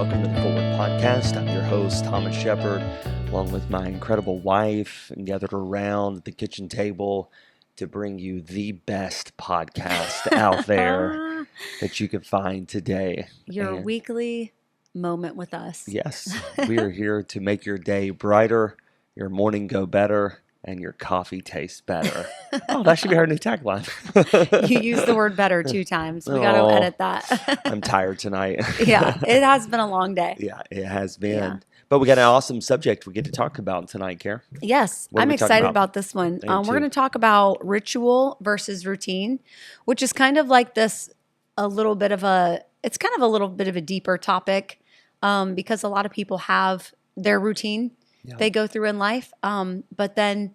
welcome to the Forward Podcast. I'm your host, Thomas Shepard, along with my incredible wife, and gathered around the kitchen table to bring you the best podcast out there that you can find today. Your weekly moment with us. Yes, we are here to make your day brighter, your morning go better, and your coffee taste better. Oh, that should be our new tagline. You used the word better 2 times. We got to edit that. I'm tired tonight. Yeah, it has been a long day. Yeah, it has been. Yeah. But we got an awesome subject we get to talk about tonight, Kara. Yes, What are I'm we talking excited about? about this one. Me We're too. going to talk about ritual versus routine, which is kind of like this, it's kind of a little bit of a deeper topic because a lot of people have their routine they go through in life. But then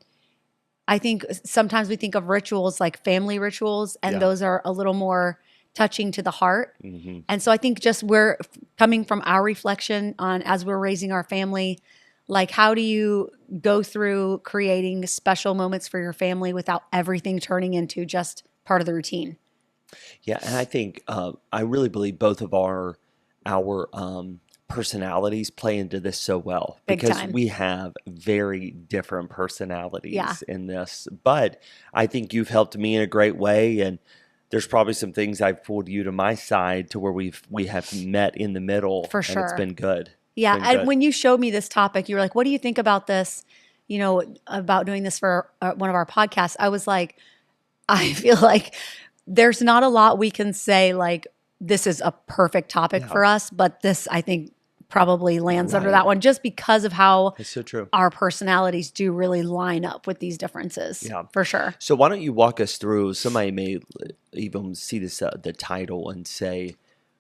I think sometimes we think of rituals like family rituals, and those are a little more touching to the heart. Mm-hmm. And so I think just we're coming from our reflection on as we're raising our family, like how do you go through creating special moments for your family without everything turning into just part of the routine? Yeah, and I think I really believe both of our personalities play into this so well Big because time. we have very different personalities Yeah. in this. But I think you've helped me in a great way, and there's probably some things I've pulled you to my side to where we have met in the middle. For And sure. it's been good. Yeah. Been And good. when you showed me this topic, you were like, what do you think about this? You know, about doing this for one of our podcasts. I was like, I feel like there's not a lot we can say like, this is a perfect topic Yeah. for us, but this, I think, probably lands under Right. that one just because of how It's so true. our personalities do really line up with these differences. Yeah. For sure. So why don't you walk us through? Somebody may even see this the title and say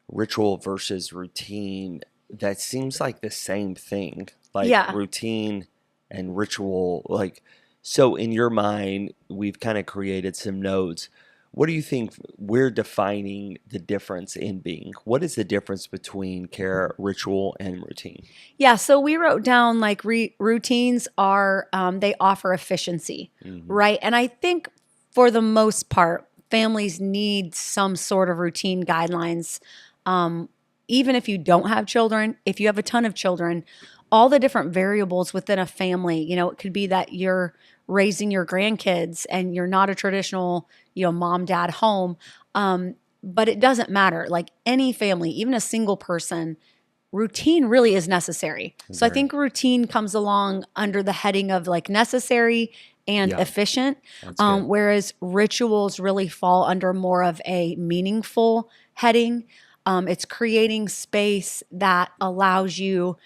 ritual versus routine. That seems like the same thing, like Yeah. routine and ritual. Like, so in your mind, we've kind of created some notes. What do you think we're defining the difference in being? What is the difference between ritual and routine? Yeah. So we wrote down like routines are, they offer efficiency, Mm-hmm. right? And I think for the most part, families need some sort of routine guidelines. Even if you don't have children, if you have a ton of children, all the different variables within a family, you know, it could be that you're raising your grandkids and you're not a traditional, mom, dad home. But it doesn't matter. Like any family, even a single person, routine really is necessary. So I think routine comes along under the heading of like necessary and Yeah. efficient, That's good. whereas rituals really fall under more of a meaningful heading. It's creating space that allows you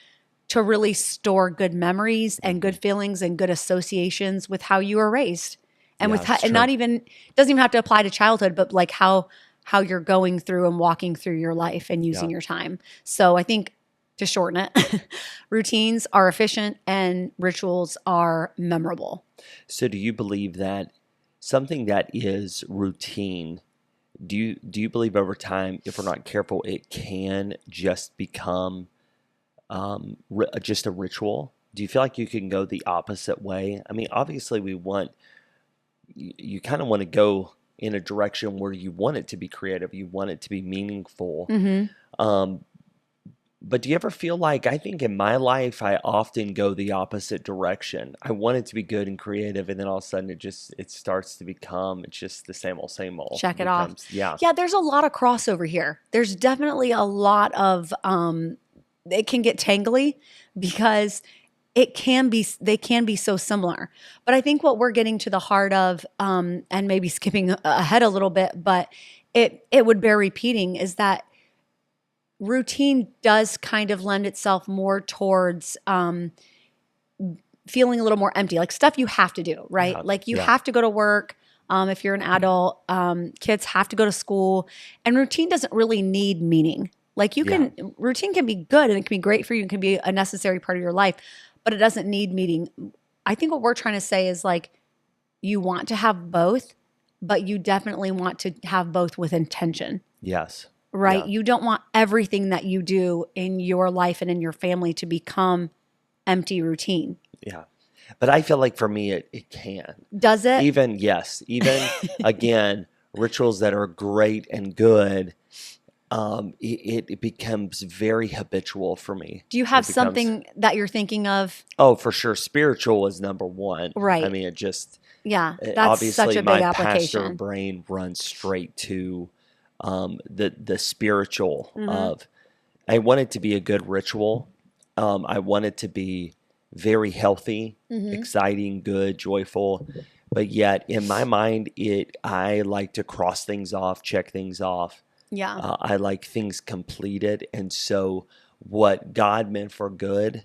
to really store good memories and good feelings and good associations with how you were raised, and Yeah, with it's and not even doesn't even have to apply to childhood, but like how you're going through and walking through your life and using your time. So I think to shorten it, routines are efficient and rituals are memorable. So do you believe that something that is routine, do you believe over time, if we're not careful, it can just become just a ritual? Do you feel like you can go the opposite way? I mean, obviously you kind of want to go in a direction where you want it to be creative, you want it to be meaningful. Mm-hmm. But do you ever feel like, I think in my life, I often go the opposite direction. I want it to be good and creative, and then all of a sudden it starts to become, it's just the same old. Check it off. Yeah. Yeah, there's a lot of crossover here. There's definitely a lot of it can get tangly because they can be so similar. But I think what we're getting to the heart of, and maybe skipping ahead a little bit, but it would bear repeating, is that routine does kind of lend itself more towards feeling a little more empty, like stuff you have to do, right? Yeah. Like you Yeah. have to go to work. If you're an adult, kids have to go to school, and routine doesn't really need meaning. Like routine can be good and it can be great for you. It can be a necessary part of your life, but it doesn't need meaning. I think what we're trying to say is like, you want to have both, but you definitely want to have both with intention, Yes. right? Yeah. You don't want everything that you do in your life and in your family to become empty routine. Yeah. But I feel like for me, it can. Does it? Even again, rituals that are great and good, it becomes very habitual for me. Do you It have becomes, something that you're thinking of? oh, for sure, spiritual is number one. I Right. mean, it just Yeah, that's such obviously a big my pastor application. brain runs straight to the spiritual Hmm. of. I want it to be a good ritual. I want it to be very healthy, Hmm. exciting, good, joyful. But yet, in my mind, I like to cross things off, check things off. Yeah. I like things completed, and so what God meant for good,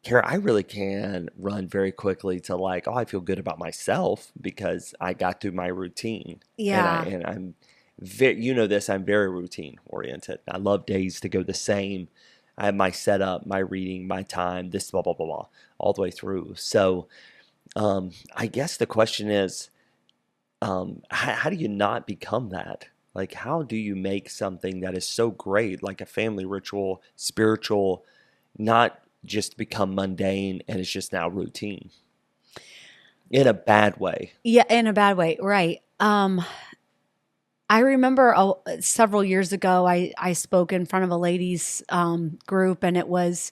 Kara, I really can run very quickly to like, oh, I feel good about myself because I got through my routine, Yeah. and I'm very, you know this, I'm very routine oriented. I love days to go the same. I have my setup, my reading, my time, this blah blah blah blah, all the way through. So I guess the question is, how do you not become that? Like, how do you make something that is so great, like a family ritual, spiritual, not just become mundane and it's just now routine in a bad way? Yeah, in a bad way, right. I remember several years ago, I spoke in front of a ladies group, and it was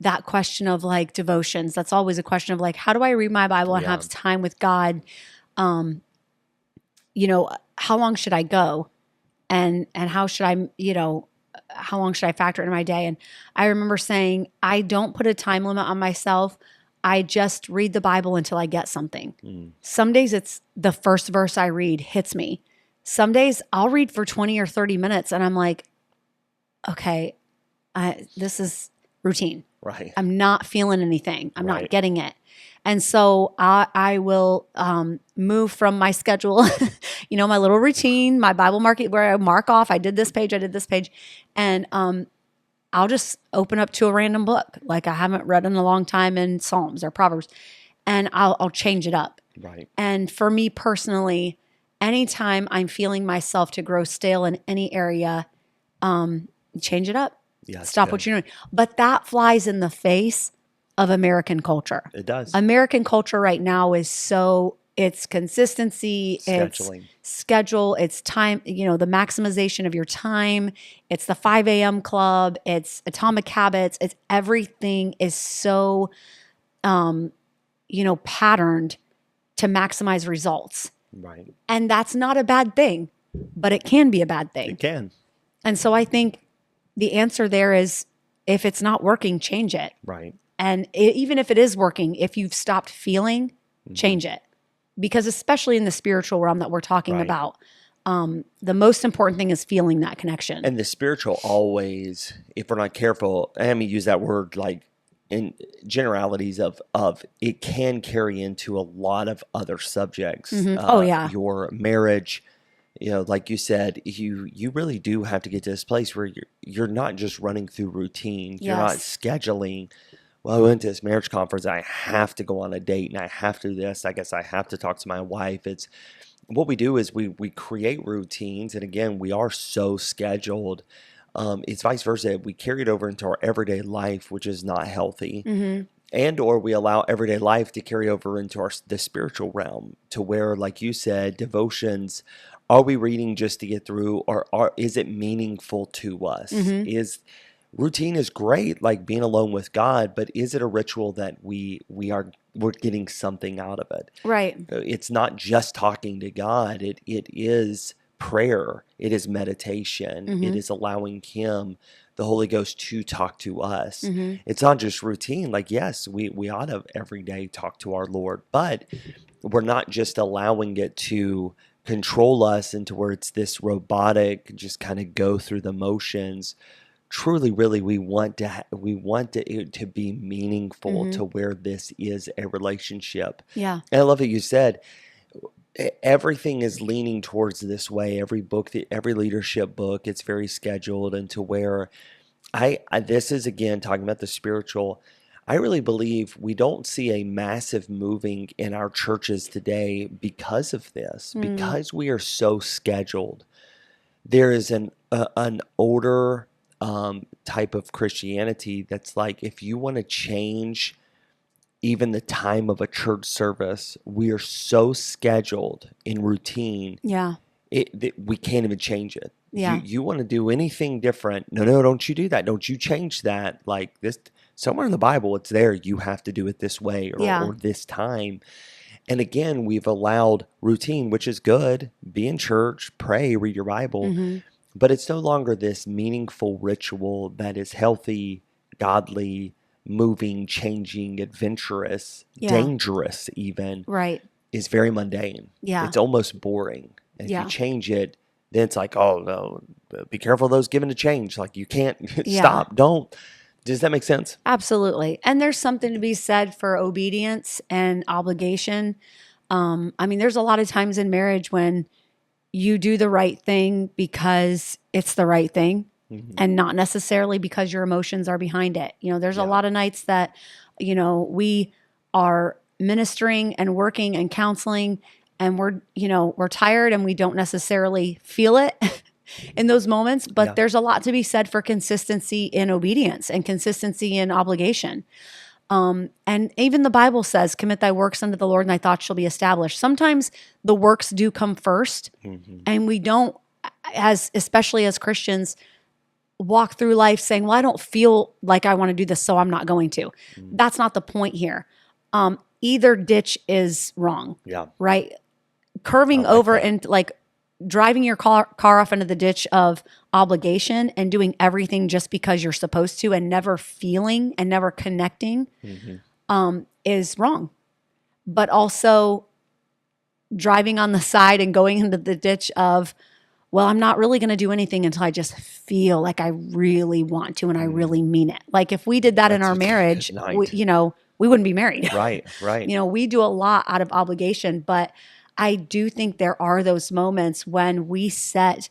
that question of like devotions. That's always a question of like, how do I read my Bible and Yeah, have time with God? Um, how long should I go? And how should I, how long should I factor into my day? And I remember saying, I don't put a time limit on myself. I just read the Bible until I get something. mm, Some days it's the first verse I read hits me. Some days I'll read for 20 or 30 minutes and I'm like, okay, this is routine. right, I'm not feeling anything. I'm not right, getting it. And so I will move from my schedule, my little routine, my Bible market where I mark off, I did this page, I did this page. And I'll just open up to a random book like I haven't read in a long time in Psalms or Proverbs, and I'll change it up. right. And for me personally, anytime I'm feeling myself to grow stale in any area, change it up. Yeah, it's Stop what good. you're doing. But that flies in the face of American culture. It does. American culture right now is it's consistency, it's Scheduling. schedule, it's time, the maximization of your time, it's the 5 a.m. club, it's atomic habits, it's everything is so patterned to maximize results. Right. And that's not a bad thing, but it can be a bad It thing. can. And so I think the answer there is if it's not working, change it. Right. And even if it is working, if you've stopped feeling, change it. Because especially in the spiritual realm that we're talking Right. about, the most important thing is feeling that connection. And the spiritual always, if we're not careful, I mean, use that word like in generalities of it can carry into a lot of other subjects. Oh, yeah. Your marriage, like you said, you really do have to get to this place where you're not just running through routine. You're not Yes. scheduling. Well, I went to this marriage conference. I have to go on a date, and I have to do this. I guess I have to talk to my wife. It's what we do is we create routines, and again, we are so scheduled. It's vice versa. We carry it over into our everyday life, which is not healthy, and or we allow everyday life to carry over into the spiritual realm, to where, like you said, devotions. Are we reading just to get through, or is it meaningful to us? Is routine is great, like being alone with God, but is it a ritual that we're getting something out of it? Right. It's not just talking to God. It is prayer. It is meditation. It is allowing Him, the Holy Ghost, to talk to us. It's not just routine. Like, yes, we ought to every day talk to our Lord, but we're not just allowing it to control us into where it's this robotic, just kind of go through the motions. Truly, really, we want it to be meaningful to where this is a relationship. Yeah. And I love that you said everything is leaning towards this way. Every book, every leadership book, it's very scheduled, and to where this is again talking about the spiritual. I really believe we don't see a massive moving in our churches today because of this, because we are so scheduled. There is an older type of Christianity that's like, if you want to change even the time of a church service, we are so scheduled in routine, Yeah. that we can't even change it. Yeah. You want to do anything different. No, don't you do that. Don't you change that. Like this, somewhere in the Bible, it's there. You have to do it this way Yeah. or this time. And again, we've allowed routine, which is good. Be in church, pray, read your Bible, Mm-hmm. but it's no longer this meaningful ritual that is healthy, godly, moving, changing, adventurous, Yeah. dangerous, even, Right. is very mundane. Yeah. It's almost boring. And if you Yeah. change it, then it's like, oh, no, be careful of those given to change. Like you can't Yeah. stop, don't. Does that make sense? Absolutely. And there's something to be said for obedience and obligation. I mean, there's a lot of times in marriage when you do the right thing because it's the right thing Mhm. and not necessarily because your emotions are behind it. You know, there's a Yeah. lot of nights that, you know, we are ministering and working and counseling and we're tired and we don't necessarily feel it in those moments, but Yeah. there's a lot to be said for consistency in obedience and consistency in obligation. And even the Bible says, commit thy works unto the Lord and thy thoughts shall be established. Sometimes the works do come first Mhm. and we don't, especially as Christians, walk through life saying, well, I don't feel like I want to do this, so I'm not going to. Mhm. That's not the point here. Either ditch is wrong, Yeah. right? Curving I like over that. and like driving your car off into the ditch of obligation and doing everything just because you're supposed to and never feeling and never connecting is wrong. But also driving on the side and going into the ditch of, well, I'm not really going to do anything until I just feel like I really want to and I really mean it. Like if we did that in That's our a marriage, good night. we wouldn't be married. Right. We do a lot out of obligation, but I do think there are those moments when we set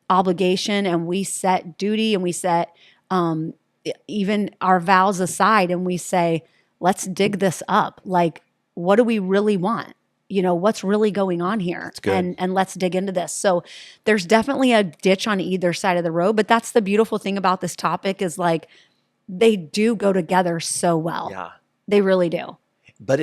obligation and we set duty and we set even our vows aside and we say, let's dig this up. Like, what do we really want? What's really going on here? That's good. And let's dig into this. So there's definitely a ditch on either side of the road, but that's the beautiful thing about this topic is like they do go together so well. Yeah. They really do. But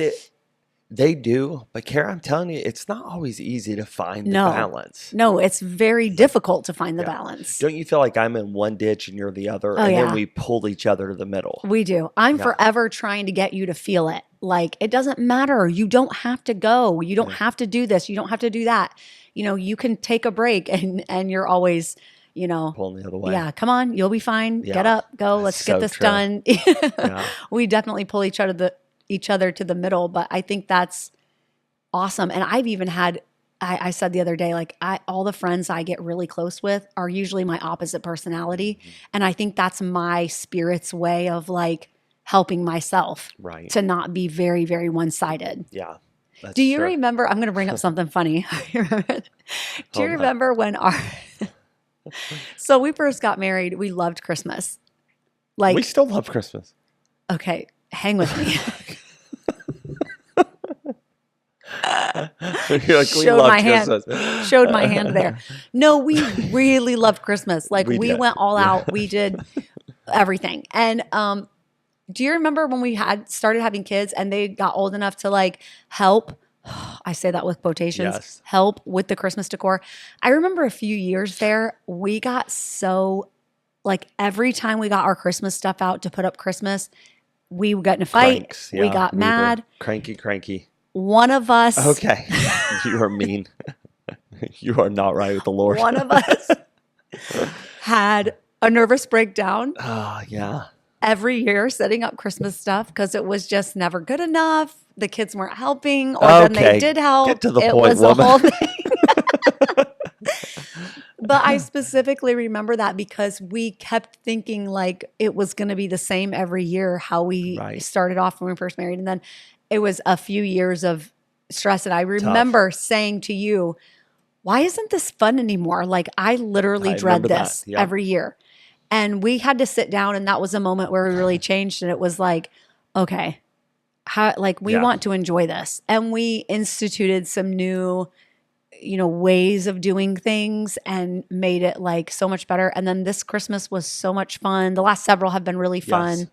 they do. But Kara, I'm telling you, it's not always easy to find the No. balance. No, it's very difficult to find the Yeah. balance. Don't you feel like I'm in one ditch and you're the other, Oh, and yeah. then we pull each other to the middle? We do. I'm Yeah. forever trying to get you to feel it. Like it doesn't matter. You don't have to go. You don't have to do this. You don't have to do that. You can take a break and you're always, Pulling the other way. yeah, come on, you'll be fine. Get Yeah. up, go. That's Let's so get this true. done. Yeah. We definitely pull each other to the middle, but I think that's awesome. And I've even had I said the other day, like all the friends I get really close with are usually my opposite personality. And I think that's my spirit's way of like helping myself Right. to not be very, very one-sided. Yeah. That's Do you true. remember? I'm going to bring up something funny. Do you Hold on. remember when so we first got married, we loved Christmas. Like, We still love Christmas. okay, hang with me. You're like, we Showed love my hand. Christmas. Showed my hand there. No, we really loved Christmas. Like We we did. went all Yeah. out. We did everything. And do you remember when we had started having kids and they got old enough to like help? I say that with quotations. Yes. Help with the Christmas decor. I remember a few years there, we got so like every time we got our Christmas stuff out to put up Christmas, we got in a fight. Cranks, We yeah. got were mad. Cranky. One of us. Okay. You are mean. You are not right with the Lord. One of us had a nervous breakdown Oh, yeah. every year setting up Christmas stuff because it was just never good enough. The kids weren't helping, or then they Okay. did help. Get to the it point, was woman. a whole thing. But I specifically remember that because we kept thinking like it was going to be the same every year how we Right. started off when we first married. And then it was a few years of stress. And I remember saying to you, why isn't this fun anymore? Like I literally I dread remember that. this Yeah. every year. And we had to sit down and that was a moment where we really changed. And it was like, okay, we Yeah. want to enjoy this. And we instituted some new, ways of doing things and made it like so much better. And then this Christmas was so much fun. The last several have been really fun. Yes.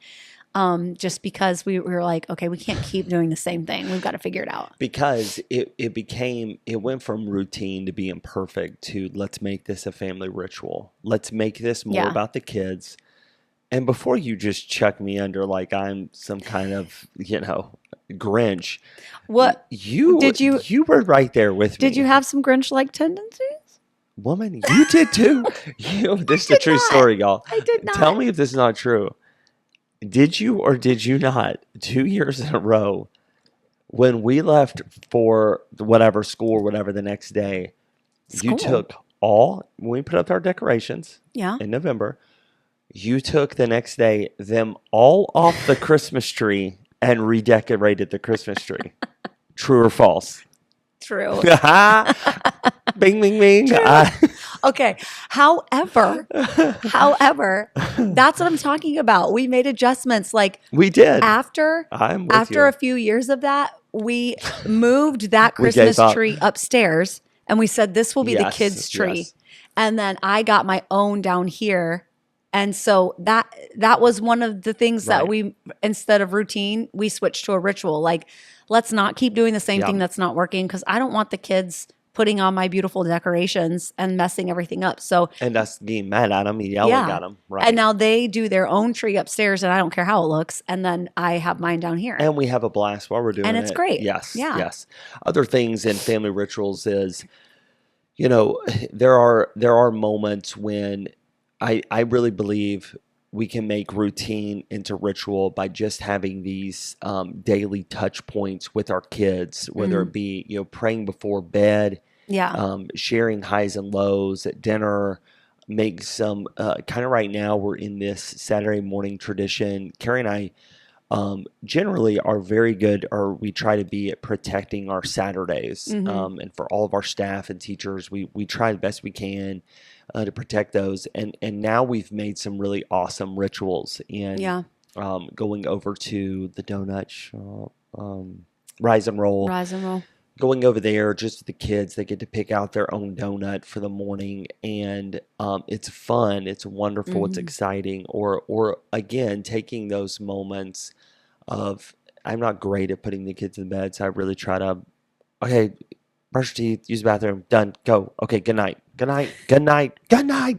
just because we were like, okay, we can't keep doing the same thing. We've got to figure it out. Because it went from routine to being perfect to let's make this a family ritual. Let's make this more Yeah. about the kids. And before you just chuck me under like I'm some kind of, Grinch, What you did you you were right there with me. did you have some Grinch-like tendencies? Woman, you did too. This is a did true not. story, y'all. I did not. Tell me if this is not true. Did you or did you not 2 years in a row when we left for whatever school or whatever the next day, you School. took when we put up our decorations Yeah. in November, you took the next day them all off the Christmas tree and redecorated the Christmas tree. True or false? True. Bing, bing, bing. Okay. However, that's what I'm talking about. We made adjustments. Like We did. after I'm with after you. a few years of that, we moved that We gave Christmas up. tree upstairs and we said this will be the Yes, kids' tree. yes. And then I got my own down here. And so that was one of the things that Right. we, instead of routine, we switched to a ritual. Like, let's not keep doing the same Yeah. thing that's not working, because I don't want the kids putting on my beautiful decorations and messing everything up. So And us getting mad at them, yelling Yeah. at them. Right. and now they do their own tree upstairs, and I don't care how it looks. And then I have mine down here. And we have a blast while we're doing it. And it's great. Yes. Yeah. Yes. Other things in family rituals is, there are moments when I really believe we can make routine into ritual by just having these daily touch points with our kids, whether it be, praying before bed, Yeah. sharing highs and lows at dinner, make some kind of right now we're in this Saturday morning tradition. Kari and I generally are very good, or we try to be at protecting our Saturdays. And for all of our staff and teachers, we try the best we can to protect those. And now we've made some really awesome rituals in Yeah. Going over to the donut shop, Rise and Roll. Rise and roll. Going over there just with the kids, they get to pick out their own donut for the morning, and it's fun, it's wonderful, it's exciting. Or again, taking those moments of, I'm not great at putting the kids in bed, so I really try to, okay, brush your teeth, use the bathroom, done, go, okay, good night, good night, good night,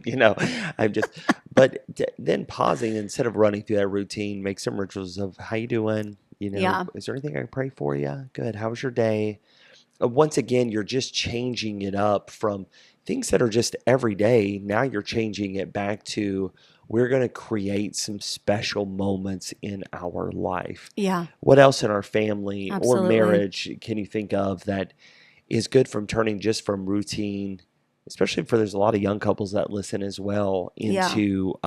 good night. I'm just, but then pausing instead of running through that routine, make some rituals of how you doing. Yeah. Is there anything I can pray for you? Good. How was your day? Once again, you're just changing it up from things that are just every day. Now you're changing it back to, we're going to create some special moments in our life. Yeah. What else in our family Absolutely. or marriage can you think of that is good from turning just from routine, especially for there's a lot of young couples that listen as well, Yeah. into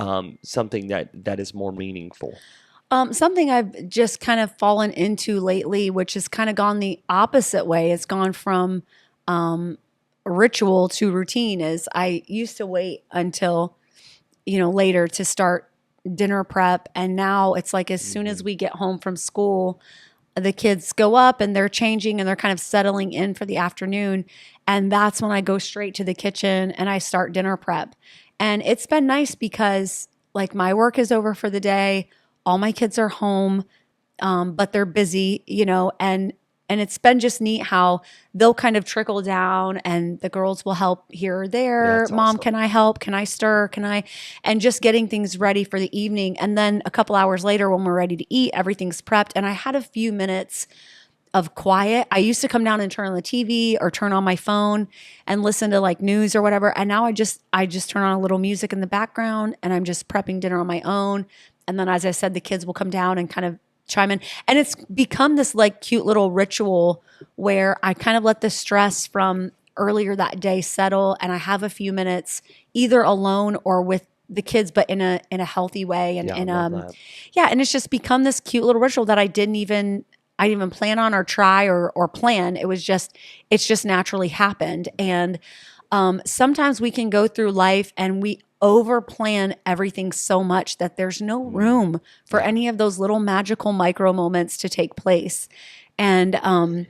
something that is more meaningful? Something I've just kind of fallen into lately, which has kind of gone the opposite way. It's gone from ritual to routine. Is I used to wait until, later to start dinner prep. And now it's like as soon as we get home from school, the kids go up and they're changing and they're kind of settling in for the afternoon. And that's when I go straight to the kitchen and I start dinner prep. And it's been nice because like my work is over for the day. All my kids are home, but they're busy, and it's been just neat how they'll kind of trickle down and the girls will help here or there. That's Mom, awesome. can I help? Can I stir? And just getting things ready for the evening. And then a couple hours later when we're ready to eat, everything's prepped. And I had a few minutes of quiet. I used to come down and turn on the TV or turn on my phone and listen to like news or whatever. And now I just turn on a little music in the background and I'm just prepping dinner on my own. And then, as I said, the kids will come down and kind of chime in. And it's become this like cute little ritual where I kind of let the stress from earlier that day settle. And I have a few minutes either alone or with the kids, but in a healthy way. And, Yeah, I and love that. yeah. And it's just become this cute little ritual that I didn't even plan on or try or plan. It's just naturally happened. And sometimes we can go through life and we over plan everything so much that there's no room for any of those little magical micro moments to take place. And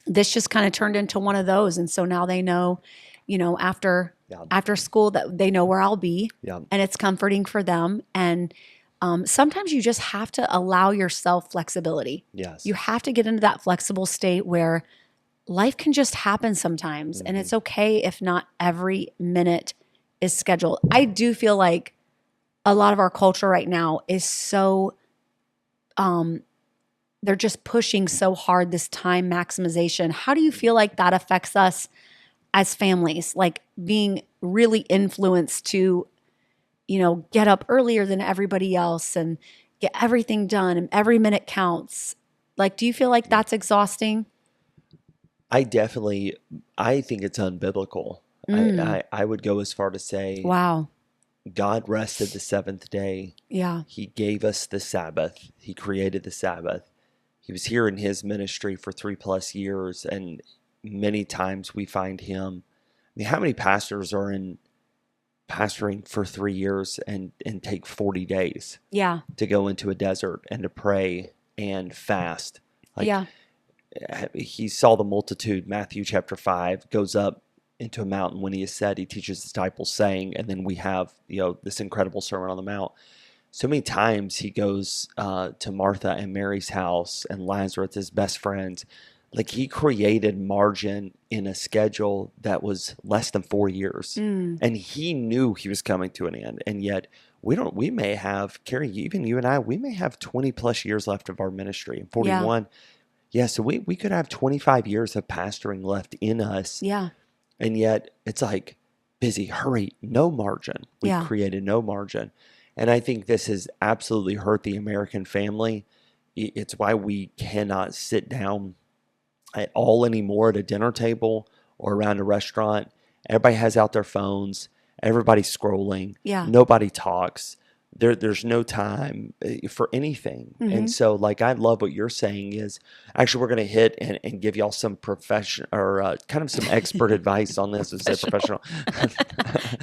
this just kind of turned into one of those. And so now they know, after school that they know where I'll be, Yeah. and it's comforting for them. And Sometimes you just have to allow yourself flexibility. Yes. You have to get into that flexible state where life can just happen sometimes. And it's okay if not every minute is scheduled. I do feel like a lot of our culture right now is so, they're just pushing so hard this time maximization. How do you feel like that affects us as families? Like being really influenced to, get up earlier than everybody else and get everything done and every minute counts. Like, do you feel like that's exhausting? I think it's unbiblical. Mm, I would go as far to say wow. God rested the seventh day. Yeah. He gave us the Sabbath. He created the Sabbath. He was here in his ministry for 3+ years, and many times we find him. I mean, how many pastors are in pastoring for 3 years and take 40 days Yeah. to go into a desert and to pray and fast? Like, Yeah. he saw the multitude, Matthew chapter 5, goes up into a mountain when he is said, he teaches his disciples saying, and then we have, this incredible Sermon on the Mount. So many times he goes to Martha and Mary's house and Lazarus, his best friends. Like, he created margin in a schedule that was less than 4 years. Mm, And he knew he was coming to an end. And yet we may have, Kari, even you and I, we may have 20+ years left of our ministry. And yeah. 41, yeah, so we could have 25 years of pastoring left in us. Yeah. And yet it's like, busy, hurry, no margin. We've Yeah. created no margin. And I think this has absolutely hurt the American family. It's why we cannot sit down at all anymore at a dinner table or around a restaurant. Everybody has out their phones. Everybody's scrolling. Yeah. Nobody talks. There's no time for anything. And so, like, I love what you're saying is actually we're going to hit and give y'all some profession or kind of some expert advice on this. Is it professional?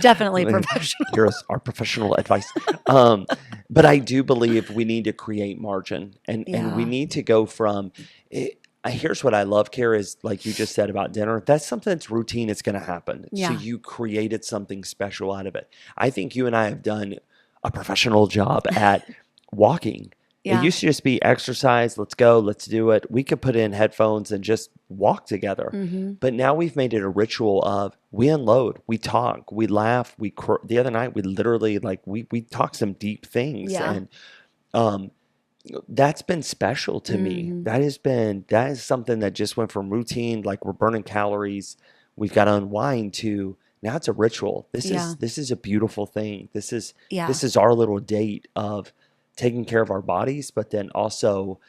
Definitely professional. Here's our professional advice. But I do believe we need to create margin and we Yeah. need to go from it. Here's what I love, Kara, is like you just said about dinner. That's something that's routine. It's going to happen. So Yeah. you created something special out of it. I think you and I have done a professional job at walking. It Yeah. used to just be exercise. Let's go. Let's do it. We could put in headphones and just walk together. Mm-hmm. But now we've made it a ritual of we unload, we talk, we laugh. The other night we literally we talked some deep things, Yeah. and um, that's been special to me. Mm-hmm. That is something that just went from routine, like we're burning calories, we've got to unwind, to now it's a ritual. Yeah. This is a beautiful thing. This Yeah. is our little date of taking care of our bodies, but then also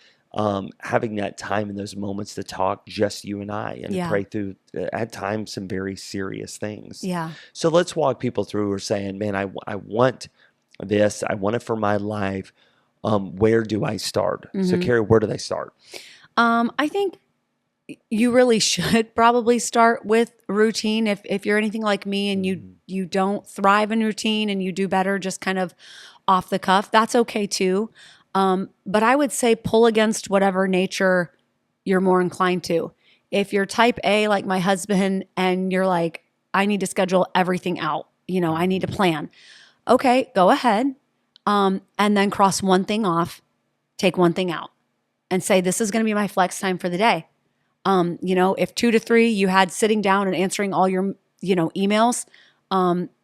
having that time in those moments to talk, just you and I, and to Yeah. pray through at times some very serious things. Yeah. So let's walk people through who are saying, man, I want this. I want it for my life. Where do I start? So, Mhm. Kari, where do they start? I think you really should probably start with routine. If you're anything like me and you don't thrive in routine and you do better just kind of off the cuff, that's okay too. But I would say pull against whatever nature you're more inclined to. If you're type A, like my husband, and you're like, I need to schedule everything out, I need a plan. Okay, go ahead. And then cross one thing off, take one thing out, and say, this is going to be my flex time for the day. If 2 to 3 you had sitting down and answering all your, emails,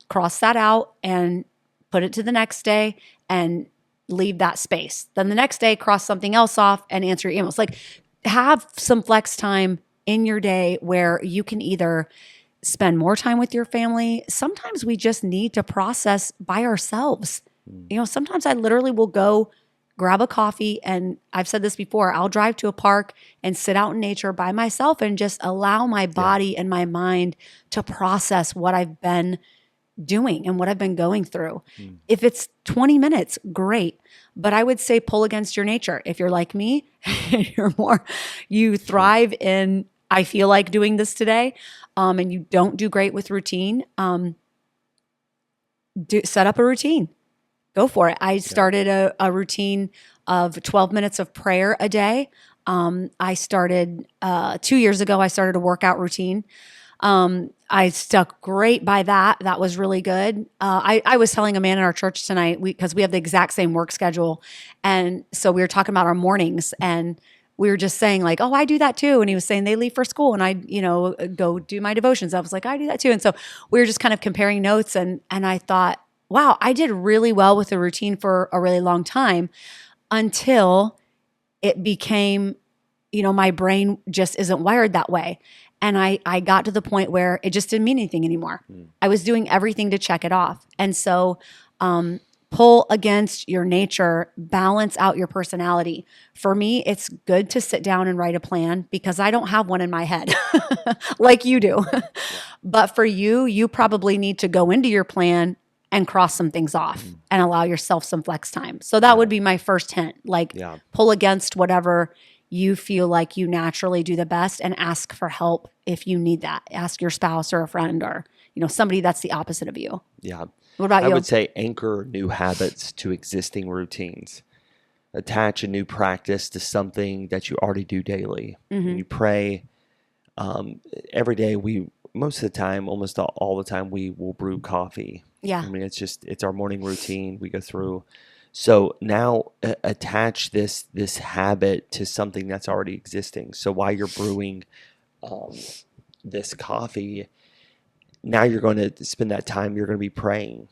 cross that out and put it to the next day and leave that space. Then the next day, cross something else off and answer your emails. Like, have some flex time in your day where you can either spend more time with your family. Sometimes we just need to process by ourselves. Sometimes I literally will go grab a coffee, and I've said this before, I'll drive to a park and sit out in nature by myself and just allow my body and my mind to process what I've been doing and what I've been going through. If it's 20 minutes, great. But I would say pull against your nature. If you're like me, you thrive in, I feel like doing this today, and you don't do great with routine, set up a routine. Go for it. I started a routine of 12 minutes of prayer a day. I started 2 years ago, I started a workout routine. I stuck great by that. That was really good. I was telling a man in our church tonight, because we have the exact same work schedule. And so we were talking about our mornings, and we were just saying like, oh, I do that too. And he was saying they leave for school and I, go do my devotions. I was like, I do that too. And so we were just kind of comparing notes, and I thought, wow, I did really well with the routine for a really long time until it became, my brain just isn't wired that way. And I got to the point where it just didn't mean anything anymore. I was doing everything to check it off. And so, pull against your nature, balance out your personality. For me, it's good to sit down and write a plan because I don't have one in my head like you do. But for you, you probably need to go into your plan and cross some things off and allow yourself some flex time. So that would be my first hint, like pull against whatever you feel like you naturally do the best and ask for help if you need that. Ask your spouse or a friend or, somebody that's the opposite of you. Yeah. What about you? I would say anchor new habits to existing routines. Attach a new practice to something that you already do daily. When you pray, every day most of the time, almost all the time, we will brew coffee. Yeah. I mean, it's our morning routine. We go through. So now attach this habit to something that's already existing. So while you're brewing this coffee, now you're going to spend that time, you're going to be praying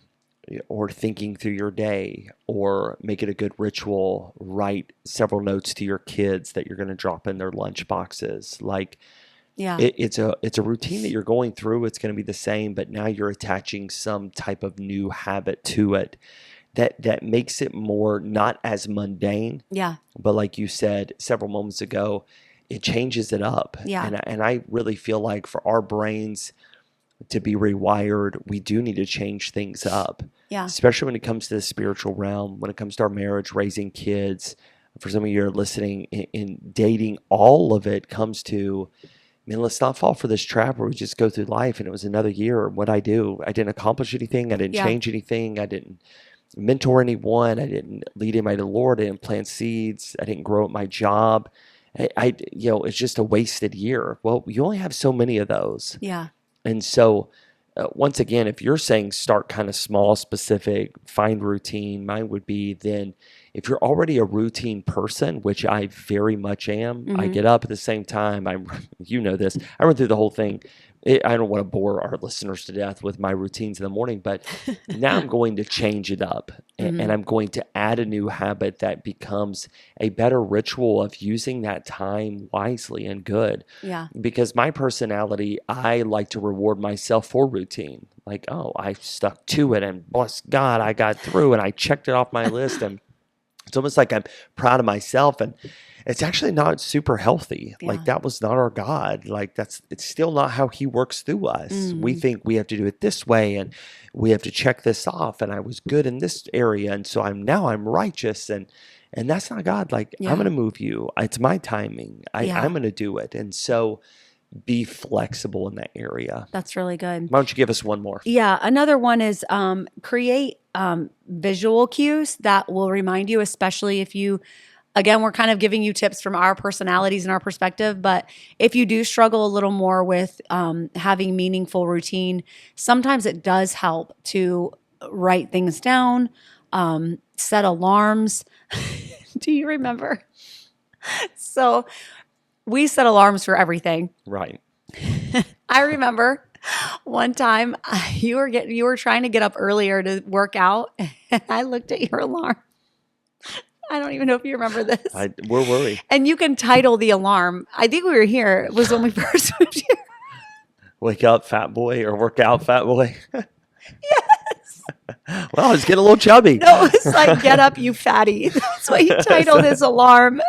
or thinking through your day, or make it a good ritual. Write several notes to your kids that you're going to drop in their lunch boxes. Like, it's a routine that you're going through. It's going to be the same, but now you're attaching some type of new habit to it that makes it more not as mundane. Yeah. But like you said several moments ago, it changes it up. Yeah. And I really feel like for our brains to be rewired, we do need to change things up. Yeah. Especially when it comes to the spiritual realm, when it comes to our marriage, raising kids. For some of you who are listening, in dating, all of it comes to, man, let's not fall for this trap where we just go through life and it was another year. What I do, I didn't accomplish anything. I didn't change anything. I didn't mentor anyone. I didn't lead anybody to the Lord. I didn't plant seeds. I didn't grow at my job. It's just a wasted year. Well, you only have so many of those. Yeah. And so, once again, if you're saying start kind of small, specific, find routine, mine would be then if you're already a routine person, which I very much am, I get up at the same time. You know this. I run through the whole thing. I don't want to bore our listeners to death with my routines in the morning, but now I'm going to change it up and I'm going to add a new habit that becomes a better ritual of using that time wisely and good. Yeah. Because my personality, I like to reward myself for routine. Like, oh, I stuck to it and bless God, I got through and I checked it off my list. And it's almost like I'm proud of myself, and it's actually not super healthy. Yeah. Like, that was not our God. Like, it's still not how he works through us. We think we have to do it this way and we have to check this off. And I was good in this area. And so I'm righteous. And that's not God. Like, I'm going to move you. It's my timing. I'm going to do it. And so be flexible in that area. That's really good. Why don't you give us one more? Yeah. Another one is create visual cues that will remind you, especially if you, again, we're kind of giving you tips from our personalities and our perspective, but if you do struggle a little more with having meaningful routine, sometimes it does help to write things down, set alarms. Do you remember? So we set alarms for everything. Right. I remember one time you were trying to get up earlier to work out, and I looked at your alarm. I don't even know if you remember this. We're worried. And you can title the alarm. I think we were here. It was when we first moved here. Wake up, fat boy, or work out, fat boy. Yes. Well, it's getting a little chubby. No, it's like, get up, you fatty. That's what you titled his alarm.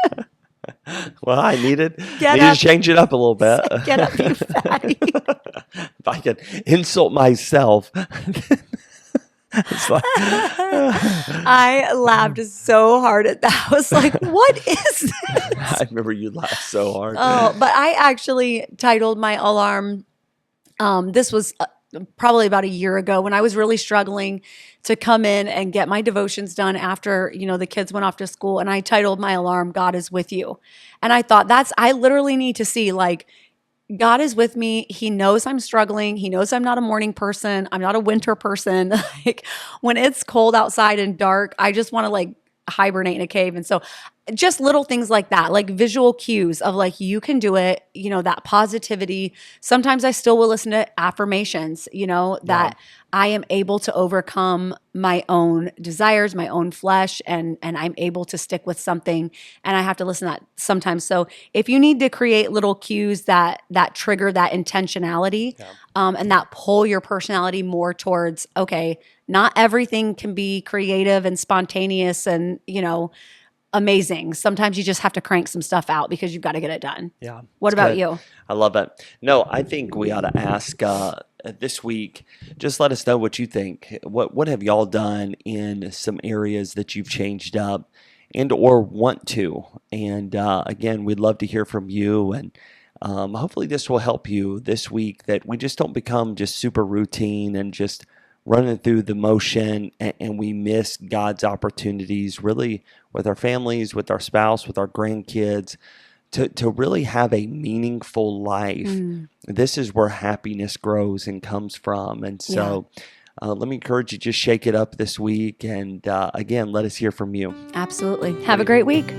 Well, I needed Get to up. change it up a little bit. Get up, you fatty. If I could insult myself. It's like, I laughed so hard at that. I was like, what is this? I remember you laughed so hard. Oh, but I actually titled my alarm. This was probably about a year ago when I was really struggling to come in and get my devotions done after, the kids went off to school. And I titled my alarm, God is with you. And I thought I literally need to see, like, God is with me. He knows I'm struggling. He knows I'm not a morning person. I'm not a winter person. Like when it's cold outside and dark, I just want to like hibernate in a cave. And so just little things like that, like visual cues of like, you can do it, that positivity. Sometimes I still will listen to affirmations, Yeah. that I am able to overcome my own desires, my own flesh, and I'm able to stick with something. And I have to listen to that sometimes. So if you need to create little cues that trigger that intentionality, Yeah. and that pull your personality more towards, okay, not everything can be creative and spontaneous and amazing. Sometimes you just have to crank some stuff out because you've got to get it done. Yeah. What It's about good. you? I love it. No, I think we ought to ask this week. Just let us know what you think. What have y'all done in some areas that you've changed up and or want to? And again, we'd love to hear from you. And hopefully, this will help you this week. That we just don't become just super routine and just running through the motion, and we miss God's opportunities. Really, with our families, with our spouse, with our grandkids to really have a meaningful life. Mm, This is where happiness grows and comes from. And yeah, so let me encourage you, just shake it up this week. And again, let us hear from you. absolutely. What Have do a you- great week.